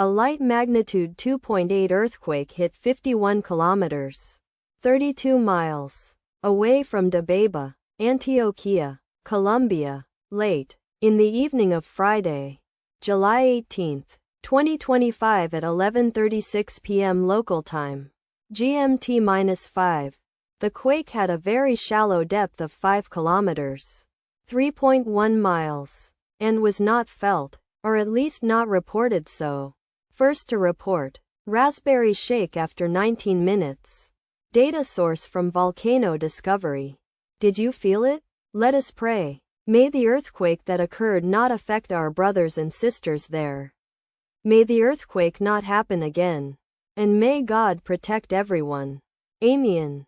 A light magnitude 2.8 earthquake hit 51 kilometers, 32 miles, away from Dababa, Antioquia, Colombia, late in the evening of Friday, July 18, 2025 at 11:36 p.m. local time, GMT-5. The quake had a very shallow depth of 5 kilometers, 3.1 miles, and was not felt, or at least not reported so. First to report, Raspberry shake after 19 minutes. Data source from Volcano Discovery. Did you feel it? Let us pray. May the earthquake that occurred not affect our brothers and sisters there. May the earthquake not happen again. And may God protect everyone. Amen.